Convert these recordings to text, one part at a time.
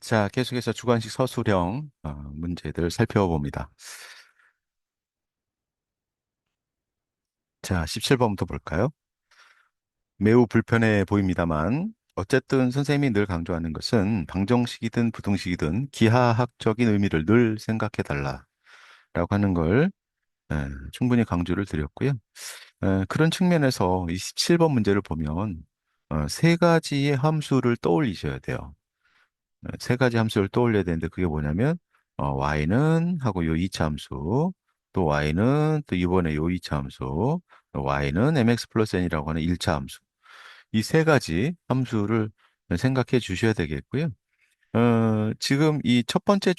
자, 계속해서 주관식 서술형 문제들 살펴봅니다. 자, 17번부터 볼까요? 매우 불편해 보입니다만, 어쨌든 선생님이 늘 강조하는 것은 방정식이든 부등식이든 기하학적인 의미를 늘 생각해달라라고 하는 걸 충분히 강조를 드렸고요. 그런 측면에서 이 17번 문제를 보면 세 가지의 함수를 떠올리셔야 돼요. 세 가지 함수를 떠올려야 되는데 그게 뭐냐면 y는 하고 요 2차 함수 또 y는 또 이번에 요 2차 함수 또 y는 mx 플러스 n이라고 하는 1차 함수 이 세 가지 함수를 생각해 주셔야 되겠고요. 지금 이 첫 번째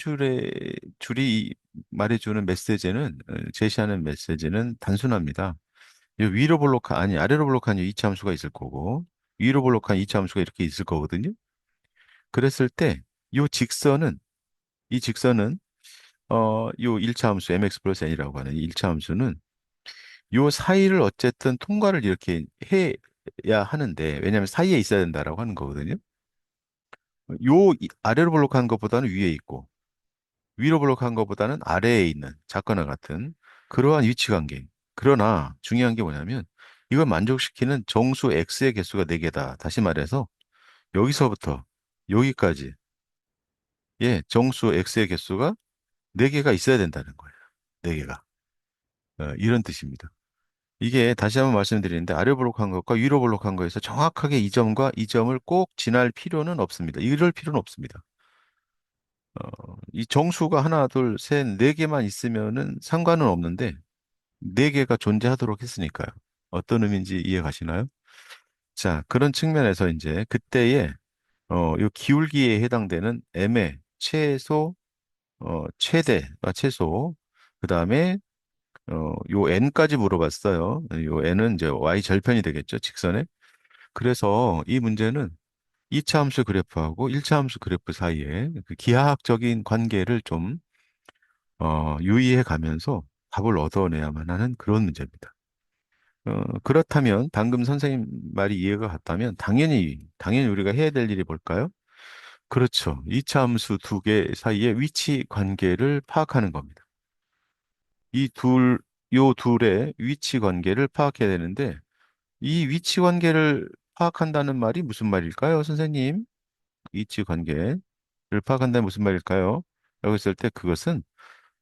줄이 말해주는 메시지는 제시하는 메시지는 단순합니다. 이 위로 볼록한 아니 아래로 볼록한 이 2차 함수가 있을 거고 위로 볼록한 2차 함수가 이렇게 있을 거거든요. 그랬을 때 이 직선은 요 1차 함수 mx 플러스 n이라고 하는 이 1차 함수는 요 사이를 어쨌든 통과를 이렇게 해야 하는데 왜냐하면 사이에 있어야 된다라고 하는 거거든요. 아래로 블록한 것보다는 위에 있고 위로 블록한 것보다는 아래에 있는 작거나 같은 그러한 위치 관계. 그러나 중요한 게 뭐냐면 이걸 만족시키는 정수 x의 개수가 4개다. 다시 말해서 여기서부터 여기까지 정수 x의 개수가 4개가 있어야 된다는 거예요. 4개가. 이런 뜻입니다. 이게 다시 한번 말씀드리는데 아래 블록한 것과 위로 블록한 거에서 정확하게 이 점과 이 점을 꼭 지날 필요는 없습니다. 이럴 필요는 없습니다. 이 정수가 하나, 둘, 셋, 네 개만 있으면은 상관은 없는데 네 개가 존재하도록 했으니까요. 어떤 의미인지 이해 가시나요? 자, 그런 측면에서 이제 그때의 요 기울기에 해당되는 m의 최소, 최대가 최소, 그 다음에 요 n까지 물어봤어요. 요 n은 이제 y 절편이 되겠죠, 직선에. 그래서 이 문제는 2차 함수 그래프하고 1차 함수 그래프 사이에 그 기하학적인 관계를 좀 유의해 가면서 답을 얻어내야만 하는 그런 문제입니다. 그렇다면 방금 선생님 말이 이해가 갔다면 당연히 우리가 해야 될 일이 뭘까요? 그렇죠. 2차 함수 두 개 사이의 위치 관계를 파악하는 겁니다. 요 둘의 위치 관계를 파악해야 되는데 이 위치 관계를 파악한다는 말이 무슨 말일까요, 선생님? 위치 관계를 파악한다는 무슨 말일까요? 라고 했을 때 그것은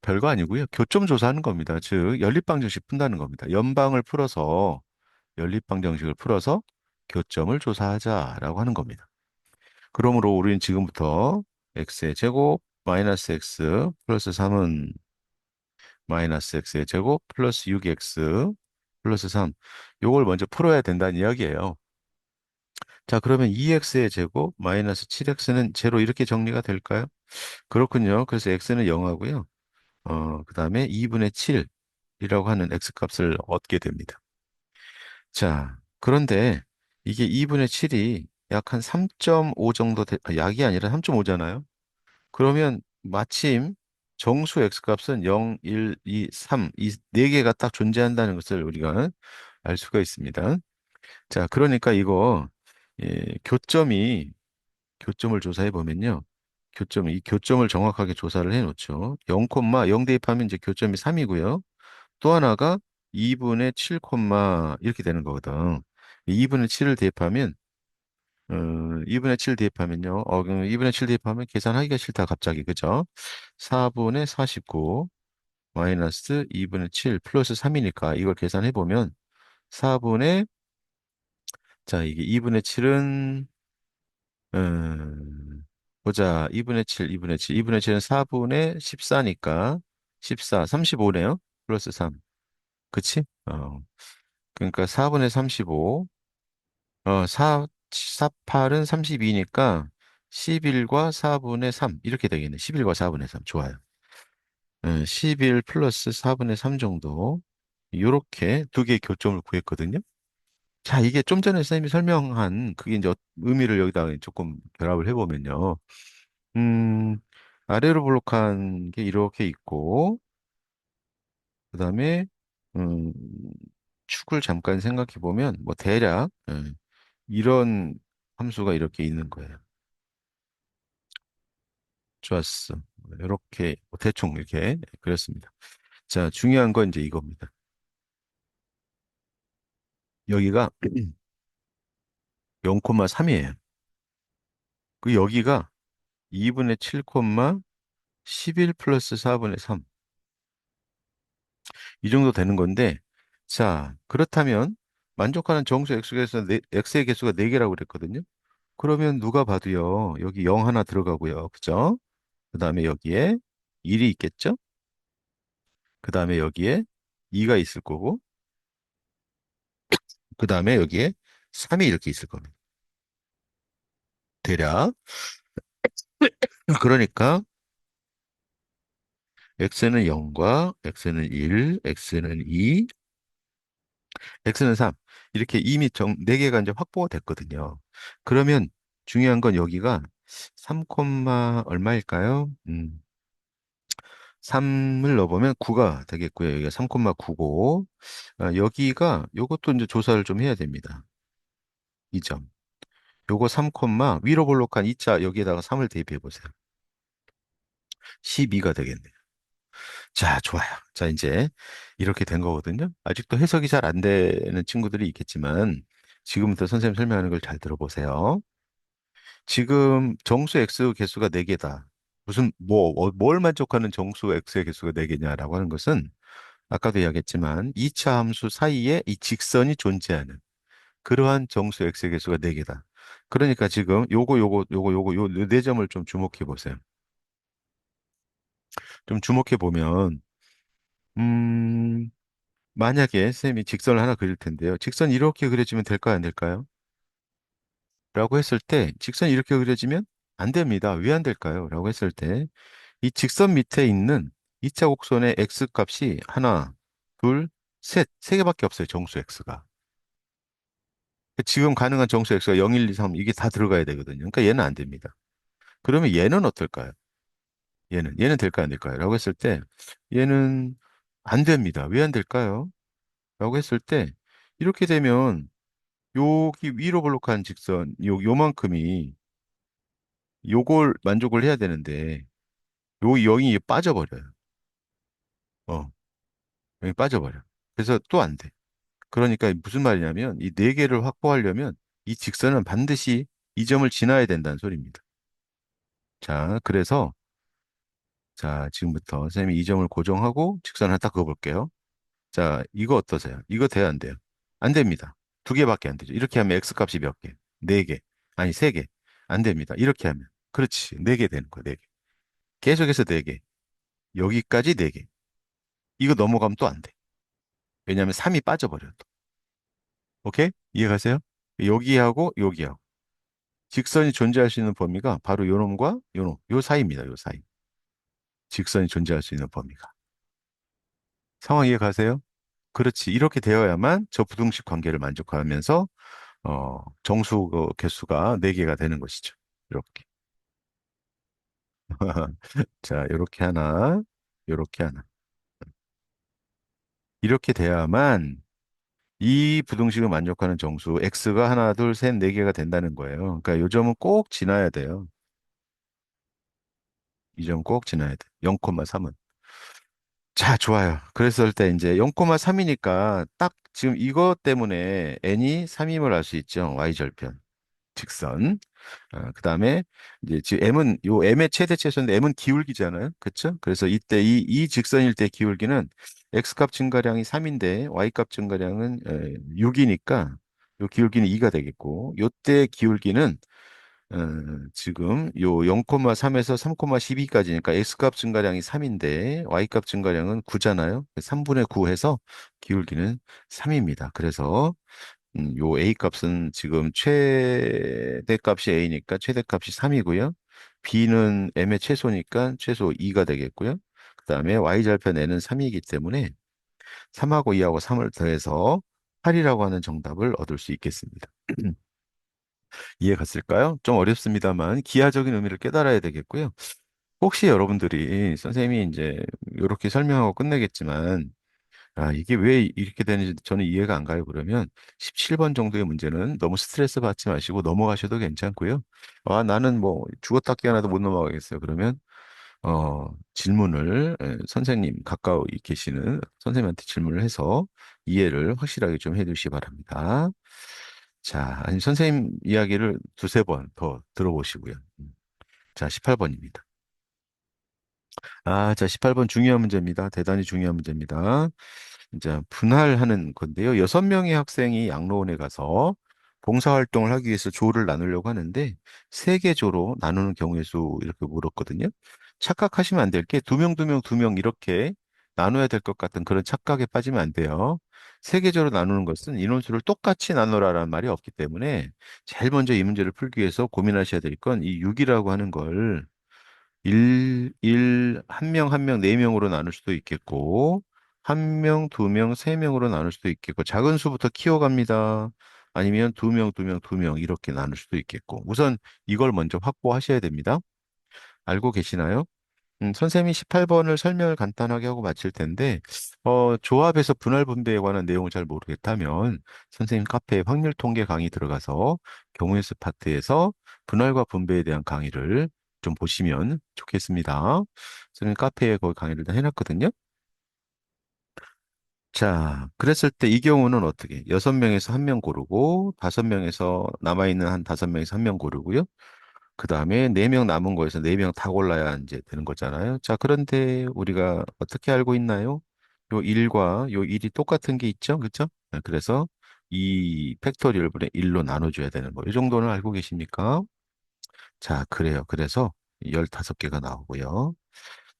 별거 아니고요. 교점 조사하는 겁니다. 즉, 연립방정식 푼다는 겁니다. 연립방정식을 풀어서 교점을 조사하자라고 하는 겁니다. 그러므로 우리는 지금부터 x의 제곱 마이너스 x 플러스 3은 마이너스 x의 제곱 플러스 6x 플러스 3 요걸 먼저 풀어야 된다는 이야기예요. 자, 그러면 2x의 제곱 마이너스 7x는 제로 이렇게 정리가 될까요? 그렇군요. 그래서 x는 0하고요. 그다음에 2분의 7이라고 하는 x 값을 얻게 됩니다. 자, 그런데 이게 2분의 7이 약 한 3.5 정도 약이 아니라 3.5잖아요. 그러면 마침 정수 x 값은 0, 1, 2, 3, 이 네 개가 딱 존재한다는 것을 우리가 알 수가 있습니다. 자, 그러니까 이거 교점을 조사해 보면요. 이 교점을 정확하게 조사를 해 놓죠. 0, 0 대입하면 이제 교점이 3이고요. 또 하나가 2분의 7, 이렇게 되는 거거든. 2분의 7을 대입하면 2분의 7 대입하면요. 그럼 2분의 7 대입하면 계산하기가 싫다 갑자기. 그죠? 4분의 49 마이너스 2분의 7 플러스 3이니까 이걸 계산해 보면 4분의 자, 이게 2분의 7은 보자. 2분의 7은 4분의 14니까 14, 35네요. 플러스 3. 그치? 그러니까 4분의 35, 8은 32니까 11과 4분의 3. 이렇게 되겠네. 11과 4분의 3. 좋아요. 11 플러스 4분의 3 정도. 요렇게 두 개의 교점을 구했거든요. 자, 이게 좀 전에 선생님이 설명한 그게 이제 의미를 여기다가 조금 결합을 해보면요. 음, 아래로 블록한 게 이렇게 있고, 그 다음에, 음, 축을 잠깐 생각해 보면, 뭐, 대략, 이런 함수가 이렇게 있는 거예요. 좋았어. 이렇게 대충 이렇게 그렸습니다. 자, 중요한 건 이제 이겁니다. 여기가 0,3이에요. 그 여기가 2분의 7, 11 플러스 4분의 3. 이 정도 되는 건데, 자, 그렇다면 만족하는 정수 x에서 x의 개수가 4개라고 그랬거든요. 그러면 누가 봐도요, 여기 0 하나 들어가고요. 그죠? 그 다음에 여기에 1이 있겠죠? 그 다음에 여기에 2가 있을 거고, 그 다음에 여기에 3이 이렇게 있을 겁니다. 대략. 그러니까 x는 0과 x는 1, x는 2, x는 3. 이렇게 이미 4개가 이제 확보가 됐거든요. 그러면 중요한 건 여기가 3, 얼마일까요? 3을 넣어보면 9가 되겠고요. 여기가 3,9고, 여기가 요것도 이제 조사를 좀 해야 됩니다. 이 점. 요거 3, 위로 볼록한 2차 여기에다가 3을 대입해 보세요. 12가 되겠네요. 자, 좋아요. 자, 이제 이렇게 된 거거든요. 아직도 해석이 잘 안 되는 친구들이 있겠지만 지금부터 선생님 설명하는 걸 잘 들어보세요. 지금 정수 x 개수가 4개다. 무슨 뭘 만족하는 정수 x의 개수가 4개냐라고 하는 것은 아까도 이야기했지만 2차 함수 사이에 이 직선이 존재하는 그러한 정수 x의 개수가 4개다. 그러니까 지금 요거 요 네 점을 좀 주목해 보세요. 좀 주목해 보면 음 만약에 쌤이 직선을 하나 그릴 텐데요. 직선 이렇게 그려지면 될까요, 안 될까요? 라고 했을 때 직선이 이렇게 그려지면 안 됩니다. 왜 안 될까요? 라고 했을 때 이 직선 밑에 있는 2차 곡선의 x 값이 하나, 둘, 셋, 세 개밖에 없어요. 정수 x가. 지금 가능한 정수 x가 0, 1, 2, 3 이게 다 들어가야 되거든요. 그러니까 얘는 안 됩니다. 그러면 얘는 어떨까요? 얘는 될까요, 안 될까요? 라고 했을 때 얘는 안 됩니다. 왜 안 될까요? 라고 했을 때 이렇게 되면 여기 위로 볼록한 직선 요만큼이 요걸 만족을 해야 되는데 요 0이 빠져버려요. 어, 여기 빠져버려. 그래서 또 안 돼. 그러니까 무슨 말이냐면 이 네 개를 확보하려면 이 직선은 반드시 이 점을 지나야 된다는 소리입니다. 자, 그래서 자, 지금부터 선생님이 이 점을 고정하고 직선 하나 딱 그어볼게요. 자, 이거 어떠세요? 이거 돼야 안 돼요? 안 됩니다. 2개밖에 안 되죠. 이렇게 하면 x 값이 몇 개? 4개. 아니, 3개. 안 됩니다. 이렇게 하면. 그렇지. 4개 되는 거야, 4개. 계속해서 4개. 여기까지 4개. 이거 넘어가면 또 안 돼. 왜냐하면 3이 빠져버려요. 또. 오케이? 이해가세요? 여기하고 여기하고. 직선이 존재할 수 있는 범위가 바로 요놈과 요놈, 요 사이입니다. 요 사이. 직선이 존재할 수 있는 범위가. 상황 이해가세요? 그렇지. 이렇게 되어야만 저 부등식 관계를 만족하면서 정수 개수가 4개가 되는 것이죠. 이렇게. 자, 이렇게 하나, 이렇게 하나. 이렇게 돼야만 이 부등식을 만족하는 정수 x가 하나, 둘, 셋, 4개가 된다는 거예요. 그러니까 요 점은 꼭 지나야 돼요. 이 점 꼭 지나야 돼. 0,3은. 자, 좋아요. 그랬을 때 이제 0,3이니까 딱 지금 이것 때문에 n이 3임을 알 수 있죠. y절편. 직선. 그다음에 이제 지금 m은 요 m의 최대 최소인데 m은 기울기잖아요. 그렇죠? 그래서 이때 이 직선일 때 기울기는 x값 증가량이 3인데 y값 증가량은 6이니까 요 기울기는 2가 되겠고 요때 기울기는 어, 지금 요 0,3에서 3,12까지니까 x값 증가량이 3인데 y값 증가량은 9잖아요. 3분의 9 해서 기울기는 3입니다. 그래서 요 A 값은 지금 최대값이 A니까 최대값이 3이고요. B는 M의 최소니까 최소 2가 되겠고요. 그 다음에 Y절편 N은 3이기 때문에 3하고 2하고 3을 더해서 8이라고 하는 정답을 얻을 수 있겠습니다. 이해 갔을까요? 좀 어렵습니다만 기하적인 의미를 깨달아야 되겠고요. 혹시 여러분들이 선생님이 이제 이렇게 설명하고 끝내겠지만 이게 왜 이렇게 되는지 저는 이해가 안 가요. 그러면 17번 정도의 문제는 너무 스트레스 받지 마시고 넘어가셔도 괜찮고요. 나는 뭐 죽었다 깨어나도 못 넘어가겠어요. 그러면 질문을 선생님 가까이 계시는 선생님한테 질문을 해서 이해를 확실하게 좀 해두시기 바랍니다. 자, 아니 선생님 이야기를 두세 번 더 들어보시고요. 자, 18번입니다. 자, 18번 중요한 문제입니다. 대단히 중요한 문제입니다. 이제 분할하는 건데요. 6명의 학생이 양로원에 가서 봉사활동을 하기 위해서 조를 나누려고 하는데 세 개 조로 나누는 경우의 수 이렇게 물었거든요. 착각하시면 안 될 게 두 명, 두 명, 두 명 이렇게 나눠야 될 것 같은 그런 착각에 빠지면 안 돼요. 세 개 조로 나누는 것은 인원수를 똑같이 나누라라는 말이 없기 때문에 제일 먼저 이 문제를 풀기 위해서 고민하셔야 될 건 이 6이라고 하는 걸 한 명, 한 명, 네 명으로 나눌 수도 있겠고, 한 명, 두 명, 세 명으로 나눌 수도 있겠고, 작은 수부터 키워갑니다. 아니면 두 명, 두 명, 두 명, 이렇게 나눌 수도 있겠고, 우선 이걸 먼저 확보하셔야 됩니다. 알고 계시나요? 선생님이 18번을 설명을 간단하게 하고 마칠 텐데, 조합에서 분할 분배에 관한 내용을 잘 모르겠다면, 선생님 카페에 확률 통계 강의 들어가서 경우의 수 파트에서 분할과 분배에 대한 강의를 좀 보시면 좋겠습니다. 선생님 카페에 거기 강의를 다 해놨거든요. 자, 그랬을 때 이 경우는 어떻게? 6명에서 한 명 고르고, 5명에서 남아있는 한 5명에서 한 명 고르고요. 그 다음에 네 명 남은 거에서 네 명 다 골라야 이제 되는 거잖아요. 자, 그런데 우리가 어떻게 알고 있나요? 요 1과 요 1이 똑같은 게 있죠? 그렇죠? 그래서 이 팩토리얼분의 1로 나눠줘야 되는 거. 이 정도는 알고 계십니까? 자, 그래요. 그래서 15개가 나오고요.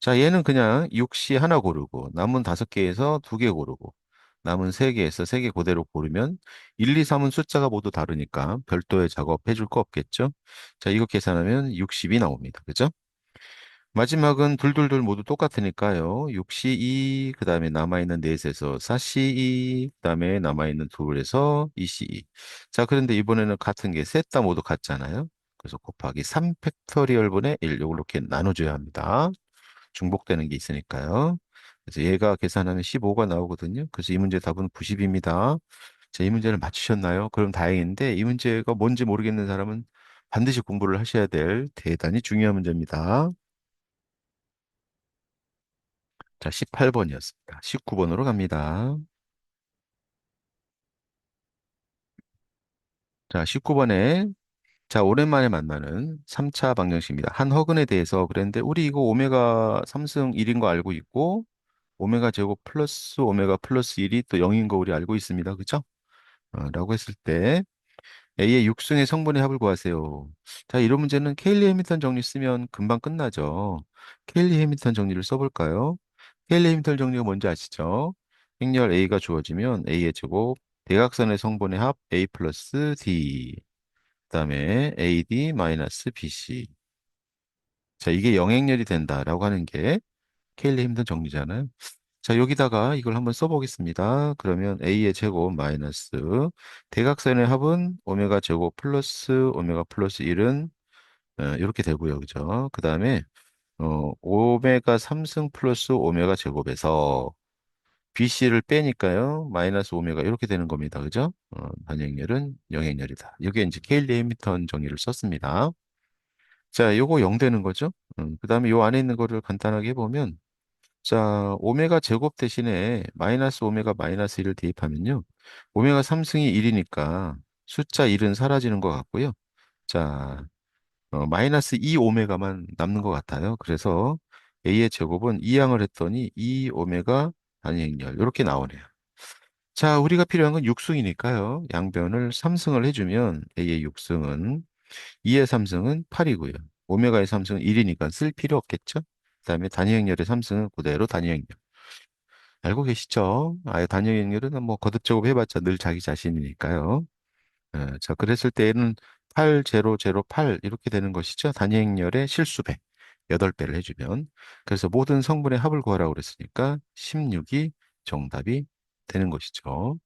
자, 얘는 그냥 6시 하나 고르고 남은 5개에서 2개 고르고 남은 3개에서 3개 그대로 고르면 1, 2, 3은 숫자가 모두 다르니까 별도의 작업 해줄 거 없겠죠? 자, 이거 계산하면 60이 나옵니다. 그죠? 마지막은 둘둘둘 모두 똑같으니까요. 6시 2, 그 다음에 남아있는 넷에서 4시 2, 그 다음에 남아있는 둘에서 2시 2. 자, 그런데 이번에는 같은 게 셋 다 모두 같잖아요. 그래서 곱하기 3 팩토리얼분의 1, 요걸 이렇게 나눠줘야 합니다. 중복되는 게 있으니까요. 그래서 얘가 계산하면 15가 나오거든요. 그래서 이 문제 답은 90입니다. 자, 이 문제를 맞추셨나요? 그럼 다행인데 이 문제가 뭔지 모르겠는 사람은 반드시 공부를 하셔야 될 대단히 중요한 문제입니다. 자, 18번이었습니다. 19번으로 갑니다. 자, 19번에 자, 오랜만에 만나는 3차 방정식입니다. 한 허근에 대해서 그랬는데 우리 이거 오메가 3승 1인 거 알고 있고 오메가 제곱 플러스 오메가 플러스 1이 또 0인 거 우리 알고 있습니다. 그쵸? 라고 했을 때 A의 6승의 성분의 합을 구하세요. 자, 이런 문제는 케일리 해밀턴 정리 쓰면 금방 끝나죠. 케일리 해밀턴 정리를 써볼까요? 케일리 해밀턴 정리가 뭔지 아시죠? 행렬 A가 주어지면 A의 제곱, 대각선의 성분의 합 A 플러스 D, 그다음에 AD 마이너스 BC. 자, 이게 영행렬이 된다라고 하는 게 케일리 해밀턴 정리잖아요. 자, 여기다가 이걸 한번 써보겠습니다. 그러면 A의 제곱 마이너스 대각선의 합은 오메가 제곱 플러스 오메가 플러스 1은 이렇게 되고요. 그죠? 그 다음에 오메가 3승 플러스 오메가 제곱에서 BC를 빼니까요. 마이너스 오메가 이렇게 되는 겁니다. 그죠? 반영렬은 영행렬이다. 이게 이제 케일리 해밀턴 정리를 썼습니다. 자, 요거 0 되는 거죠? 그 다음에 요 안에 있는 거를 간단하게 해보면 자, 오메가 제곱 대신에 마이너스 오메가 마이너스 1을 대입하면요. 오메가 3승이 1이니까 숫자 1은 사라지는 것 같고요. 자, 마이너스 2 오메가만 남는 것 같아요. 그래서 A의 제곱은 2항을 했더니 2 오메가 단위행렬 이렇게 나오네요. 자, 우리가 필요한 건 6승이니까요. 양변을 3승을 해주면 A의 6승은 2의 3승은 8이고요. 오메가의 3승은 1이니까 쓸 필요 없겠죠? 그다음에 단위행렬의 3승은 그대로 단위행렬. 알고 계시죠? 아예 단위행렬은 뭐 거듭제곱 해봤자 늘 자기 자신이니까요. 자, 그랬을 때에는 8, 0, 0, 8 이렇게 되는 것이죠. 단위행렬의 실수배. 8배를 해주면. 그래서 모든 성분의 합을 구하라고 그랬으니까 16이 정답이 되는 것이죠.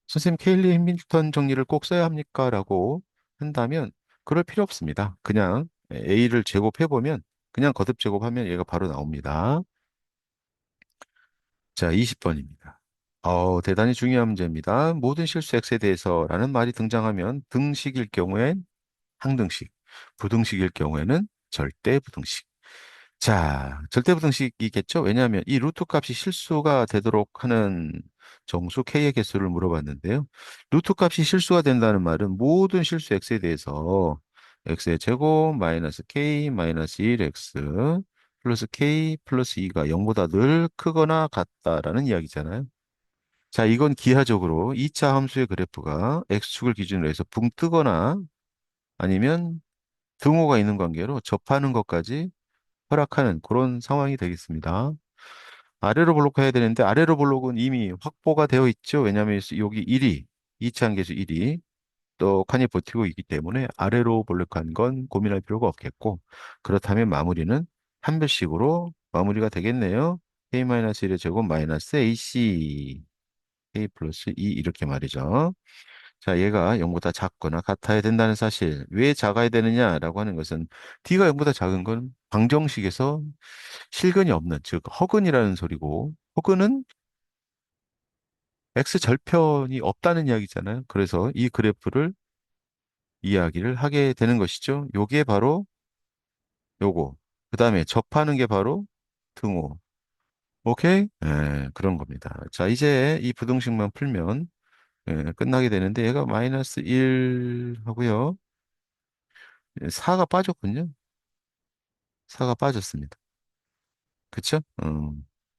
선생님, 케일리 해밀턴 정리를 꼭 써야 합니까? 라고 한다면 그럴 필요 없습니다. 그냥 A를 제곱해보면 그냥 거듭 제곱하면 얘가 바로 나옵니다. 자, 20번입니다. 대단히 중요한 문제입니다. 모든 실수 X에 대해서라는 말이 등장하면 등식일 경우엔 항등식, 부등식일 경우에는 절대 부등식. 자, 절대부등식이겠죠? 왜냐하면 이 루트 값이 실수가 되도록 하는 정수 k의 개수를 물어봤는데요. 루트 값이 실수가 된다는 말은 모든 실수 x에 대해서 x의 제곱 마이너스 k 마이너스 1x 플러스 k 플러스 2가 0보다 늘 크거나 같다라는 이야기잖아요. 자, 이건 기하적으로 2차 함수의 그래프가 x축을 기준으로 해서 붕 뜨거나 아니면 등호가 있는 관계로 접하는 것까지 허락하는 그런 상황이 되겠습니다. 아래로 블록해야 되는데 아래로 블록은 이미 확보가 되어 있죠. 왜냐하면 여기 1이 2차 한계수 1이 떡하니 버티고 있기 때문에 아래로 블록한 건 고민할 필요가 없겠고 그렇다면 마무리는 한 별씩으로 마무리가 되겠네요. k-1의 제곱 마이너스 ac k 플러스 2 이렇게 말이죠. 자, 얘가 0보다 작거나 같아야 된다는 사실. 왜 작아야 되느냐라고 하는 것은 D가 0보다 작은 건 방정식에서 실근이 없는, 즉 허근이라는 소리고 허근은 X 절편이 없다는 이야기잖아요. 그래서 이 그래프를 이야기를 하게 되는 것이죠. 요게 바로 요거. 그 다음에 접하는 게 바로 등호. 오케이? 예, 그런 겁니다. 자, 이제 이 부등식만 풀면 끝나게 되는데 얘가 마이너스 1 하고요. 4가 빠졌군요. 4가 빠졌습니다. 그쵸?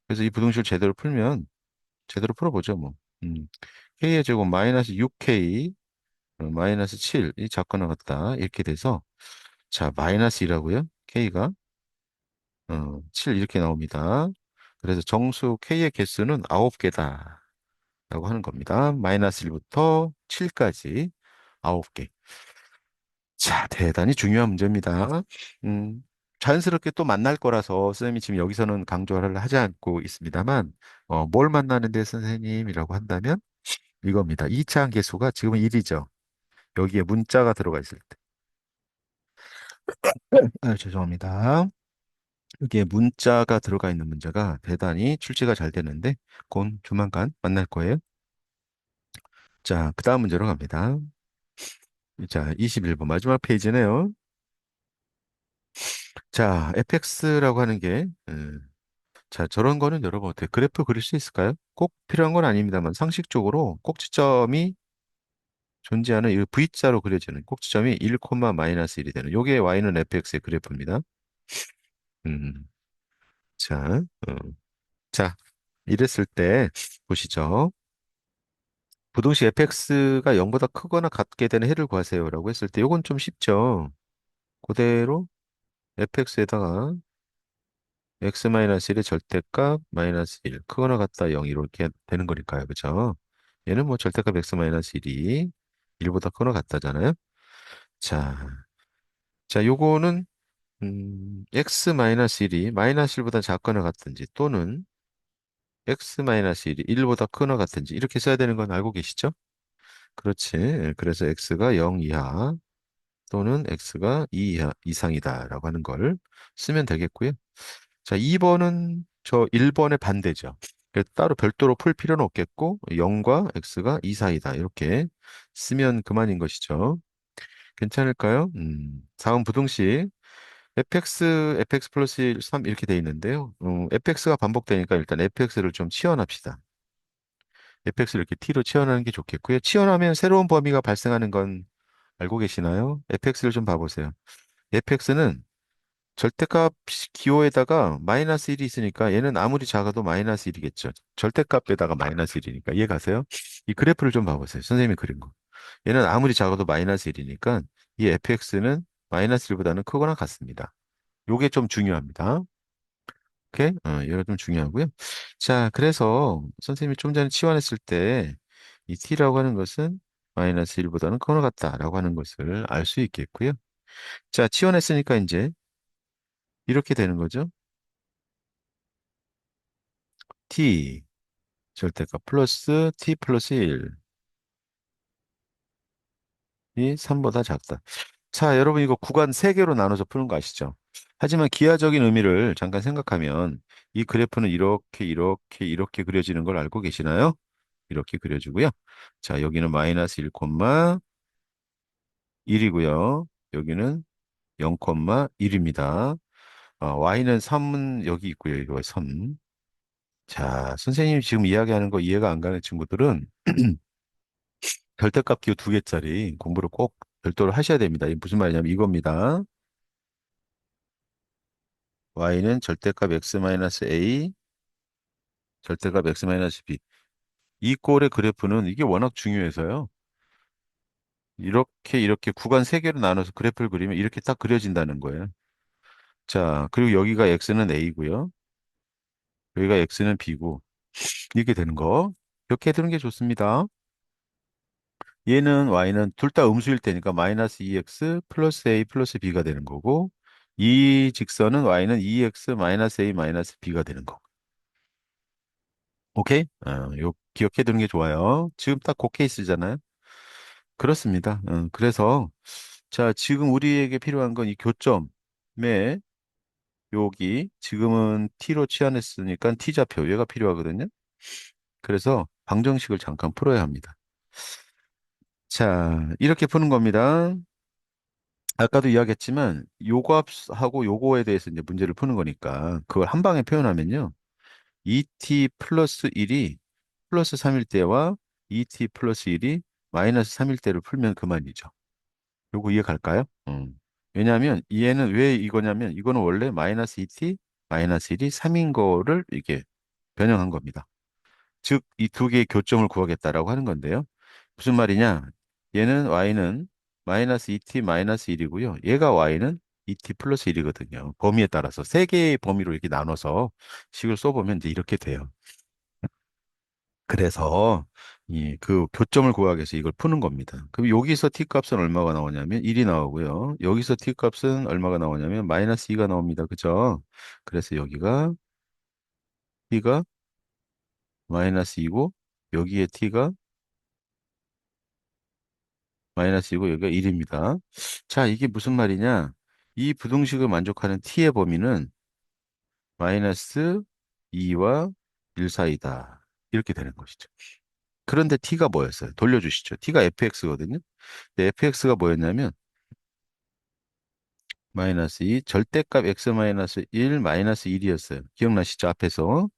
그래서 이 부등식을 제대로 풀면 제대로 풀어보죠, 뭐. 음. K의 제곱 마이너스 6K 마이너스 7이 작거나 같다. 이렇게 돼서 자, 마이너스 2라고요? K가 7 이렇게 나옵니다. 그래서 정수 K의 개수는 9개다. 라고 하는 겁니다. 마이너스 1부터 7까지 9개. 자, 대단히 중요한 문제입니다. 음, 자연스럽게 또 만날 거라서 쌤이 지금 여기서는 강조를 하지 않고 있습니다만, 뭘 만나는데 선생님이라고 한다면 이겁니다. 2차 함계수가 지금은 1이죠. 여기에 문자가 들어가 있을 때. 죄송합니다. 여기에 문자가 들어가 있는 문제가 대단히 출제가 잘 되는데, 곧 조만간 만날 거예요. 자, 그 다음 문제로 갑니다. 자, 21번 마지막 페이지네요. 자, fx라고 하는 게, 자, 저런 거는 여러분 어떻게 그래프 그릴 수 있을까요? 꼭 필요한 건 아닙니다만 상식적으로 꼭지점이 존재하는 이 V자로 그려지는 꼭지점이 1, 마이너스 1이 되는 요게 y는 fx의 그래프입니다. 음, 자, 자, 이랬을 때 보시죠. 부동식 fx가 0보다 크거나 같게 되는 해를 구하세요라고 했을 때 요건 좀 쉽죠. 그대로 fx에다가 x-1의 절대값 마이너스 1 크거나 같다 0 이렇게 되는 거니까요. 그죠? 얘는 뭐 절대값 x-1이 1보다 크거나 같다잖아요. 자, 자, 요거는 x-1이 마이너스 1보다 작거나 같든지 또는 x-1이 1보다 크거나 같든지 이렇게 써야 되는 건 알고 계시죠? 그렇지. 그래서 x가 0 이하 또는 x가 2 이하 이상이다라고 하는 걸 쓰면 되겠고요. 자, 2번은 저 1번의 반대죠. 그래서 따로 별도로 풀 필요는 없겠고 0과 x가 2 사이다. 이렇게 쓰면 그만인 것이죠. 괜찮을까요? 다음 부등식 fx 플러스 3 이렇게 돼 있는데요. fx가 반복되니까 일단 fx를 좀 치환합시다. fx를 이렇게 t로 치환하는 게 좋겠고요. 치환하면 새로운 범위가 발생하는 건 알고 계시나요? fx를 좀 봐보세요. fx는 절대값 기호에다가 마이너스 1이 있으니까 얘는 아무리 작아도 마이너스 1이겠죠. 절대값에다가 마이너스 1이니까 이해 가세요? 이 그래프를 좀 봐보세요. 선생님이 그린 거. 얘는 아무리 작아도 마이너스 1이니까 이 fx는 마이너스 1보다는 크거나 같습니다. 요게 좀 중요합니다. 오케이? 이거 좀 중요하고요. 자, 그래서 선생님이 좀 전에 치환했을 때 이 t라고 하는 것은 마이너스 1보다는 크거나 같다라고 하는 것을 알 수 있겠고요. 자, 치환했으니까 이제 이렇게 되는 거죠. t 절대값 플러스 t 플러스 1이 3보다 작다. 자, 여러분 이거 구간 3개로 나눠서 푸는 거 아시죠? 하지만 기하적인 의미를 잠깐 생각하면 이 그래프는 이렇게 그려지는 걸 알고 계시나요? 이렇게 그려지고요. 자, 여기는 마이너스 1,1이고요. 여기는 0,1입니다. y는 3은 여기 있고요. 이거 3. 자, 선생님이 지금 이야기하는 거 이해가 안 가는 친구들은 절대값 기호 두 개짜리 공부를 꼭 별도로 하셔야 됩니다. 이게 무슨 말이냐면 이겁니다. y는 절대값 x-a, 절대값 x-b. 이 꼴의 그래프는 이게 워낙 중요해서요. 이렇게 구간 세 개로 나눠서 그래프를 그리면 이렇게 딱 그려진다는 거예요. 자, 그리고 여기가 x는 a고요. 여기가 x는 b고 이렇게 되는 거. 이렇게 해두는 게 좋습니다. 얘는 y는 둘 다 음수일 테니까 마이너스 2x 플러스 a 플러스 b가 되는 거고 이 직선은 y는 2x 마이너스 a 마이너스 b가 되는 거. 오케이? 요 기억해 두는 게 좋아요. 지금 딱 그 케이스잖아요. 그렇습니다. 그래서 자, 지금 우리에게 필요한 건 이 교점에 여기 지금은 t로 치환했으니까 t좌표 얘가 필요하거든요. 그래서 방정식을 잠깐 풀어야 합니다. 자, 이렇게 푸는 겁니다. 아까도 이야기했지만 요거 합하고 요거에 대해서 이제 문제를 푸는 거니까 그걸 한 방에 표현하면요. 2t 플러스 1이 플러스 3일 때와 2t 플러스 1이 마이너스 3일 때를 풀면 그만이죠. 요거 이해 갈까요? 왜냐하면 얘는 왜 이거냐면 이거는 원래 마이너스 2t 마이너스 1이 3인 거를 이게 변형한 겁니다. 즉, 이 두 개의 교점을 구하겠다라고 하는 건데요. 무슨 말이냐? 얘는 y는 마이너스 2t 마이너스 1이고요. 얘가 y는 2t 플러스 1이거든요. 범위에 따라서 세 개의 범위로 이렇게 나눠서 식을 써보면 이제 이렇게 돼요. 그래서 이 그 교점을 구하기 위해서 이걸 푸는 겁니다. 그럼 여기서 t 값은 얼마가 나오냐면 1이 나오고요. 여기서 t 값은 얼마가 나오냐면 마이너스 2가 나옵니다. 그죠? 그래서 여기가 t가 마이너스 2고 여기에 t가 마이너스이고 여기가 1입니다. 자, 이게 무슨 말이냐? 이 부등식을 만족하는 t의 범위는 마이너스 2와 1 사이다. 이렇게 되는 것이죠. 그런데 t가 뭐였어요? 돌려주시죠. t가 fx거든요. fx가 뭐였냐면 마이너스 2 절대값 x 마이너스 1 마이너스 1이었어요. 기억나시죠? 앞에서.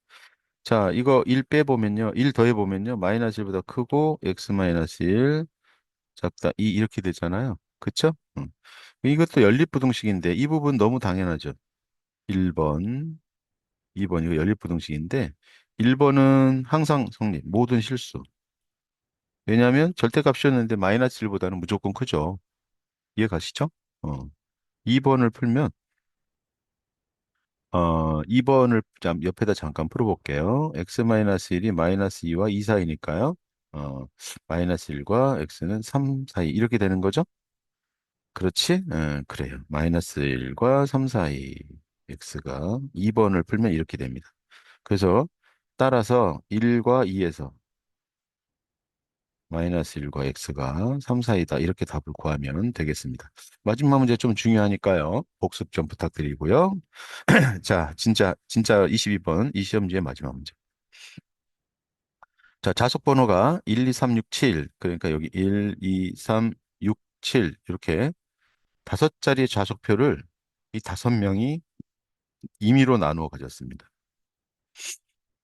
자, 이거 1 빼보면요. 1 더해보면요. 마이너스 1보다 크고 x 마이너스 1 작다 2 이렇게 되잖아요. 그쵸? 이것도 연립부등식인데 이 부분 너무 당연하죠. 1번, 2번 이거 연립부등식인데 1번은 항상 성립, 모든 실수. 왜냐하면 절대값이었는데 마이너스 1보다는 무조건 크죠. 이해 가시죠? 어. 2번을 풀면 2번을 옆에다 잠깐 풀어볼게요. x 마이너스 1이 마이너스 2와 2 사이니까요. 어, 마이너스 1과 x는 3 사이 이렇게 되는 거죠? 그렇지? 그래요. 마이너스 1과 3 사이 x가 2번을 풀면 이렇게 됩니다. 그래서 따라서 1과 2에서 마이너스 1과 x가 3 사이다. 이렇게 답을 구하면 되겠습니다. 마지막 문제 좀 중요하니까요. 복습 좀 부탁드리고요. 자, 진짜 22번 이 시험지의 마지막 문제. 자, 좌석 번호가 1, 2, 3, 6, 7. 그러니까 여기 1, 2, 3, 6, 7 이렇게 다섯 자리의 좌석표를 이 다섯 명이 임의로 나누어 가졌습니다.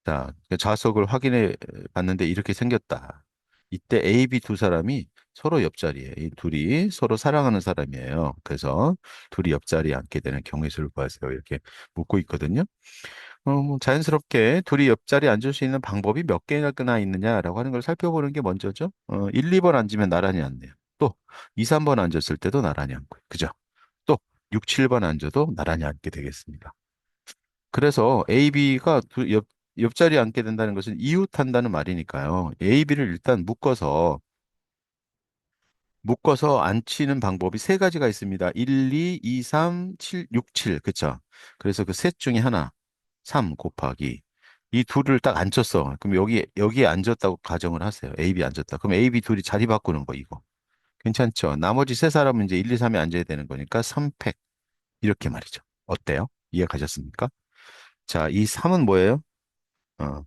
자, 그 좌석을 확인해 봤는데 이렇게 생겼다. 이때 A, B 두 사람이 서로 옆자리에, 이 둘이 서로 사랑하는 사람이에요. 그래서 둘이 옆자리에 앉게 되는 경우의 수를 구하세요. 이렇게 묻고 있거든요. 뭐 자연스럽게 둘이 옆자리에 앉을 수 있는 방법이 몇 개나 있느냐라고 하는 걸 살펴보는 게 먼저죠. 1, 2번 앉으면 나란히 앉네요. 또 2, 3번 앉았을 때도 나란히 앉고, 그죠? 또 6, 7번 앉아도 나란히 앉게 되겠습니다. 그래서 A, B가 옆자리에 앉게 된다는 것은 이웃한다는 말이니까요. A, B를 일단 묶어서 앉히는 방법이 세 가지가 있습니다. 1, 2, 2, 3, 7, 6, 7. 그쵸? 그래서 그 셋 중에 하나, 3 곱하기 이 둘을 딱 앉혔어. 그럼 여기에 앉았다고 가정을 하세요. A, B 앉았다. 그럼 A, B 둘이 자리 바꾸는 거 이거. 괜찮죠? 나머지 세 사람은 이제 1, 2, 3에 앉아야 되는 거니까 3팩. 이렇게 말이죠. 어때요? 이해 가셨습니까? 자, 이 3은 뭐예요?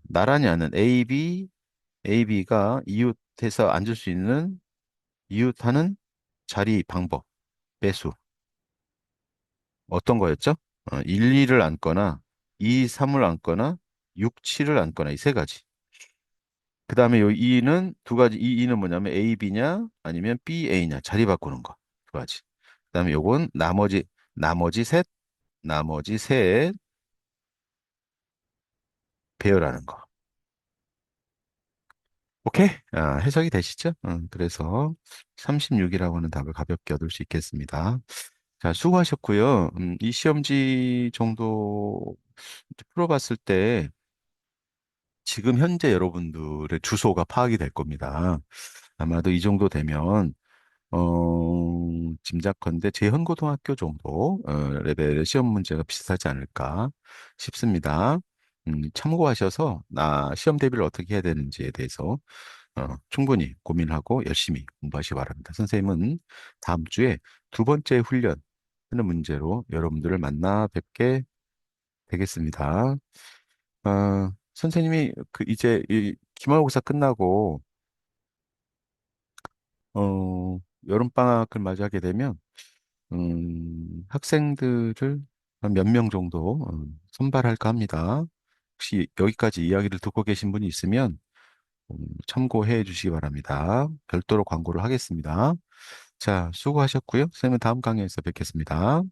나란히 앉는 AB가 이웃해서 앉을 수 있는 이웃하는 자리 방법, 배수. 어떤 거였죠? 1, 2를 안거나 2, 3을 안거나 6, 7을 안거나 이 세 가지. 그 다음에 요 2는 두 가지. 이 2는 뭐냐면 A, B냐 아니면 B, A냐 자리 바꾸는 거. 두 가지. 그 다음에 요건 나머지 셋, 나머지 셋 배열하는 거. 오케이? 해석이 되시죠? 그래서 36이라고 하는 답을 가볍게 얻을 수 있겠습니다. 자, 수고하셨고요. 이 시험지 정도 풀어봤을 때 지금 현재 여러분들의 주소가 파악이 될 겁니다. 아마도 이 정도 되면 짐작컨대 제헌고등학교 정도 레벨의 시험 문제가 비슷하지 않을까 싶습니다. 참고하셔서 나 시험 대비를 어떻게 해야 되는지에 대해서 충분히 고민하고 열심히 공부하시기 바랍니다. 선생님은 다음 주에 두 번째 훈련 하는 문제로 여러분들을 만나 뵙게 되겠습니다. 선생님이 그 이제 이 기말고사 끝나고 여름방학을 맞이하게 되면 학생들을 한 몇 명 정도 선발할까 합니다. 혹시 여기까지 이야기를 듣고 계신 분이 있으면 참고해 주시기 바랍니다. 별도로 광고를 하겠습니다. 자, 수고하셨고요. 선생님은 다음 강의에서 뵙겠습니다.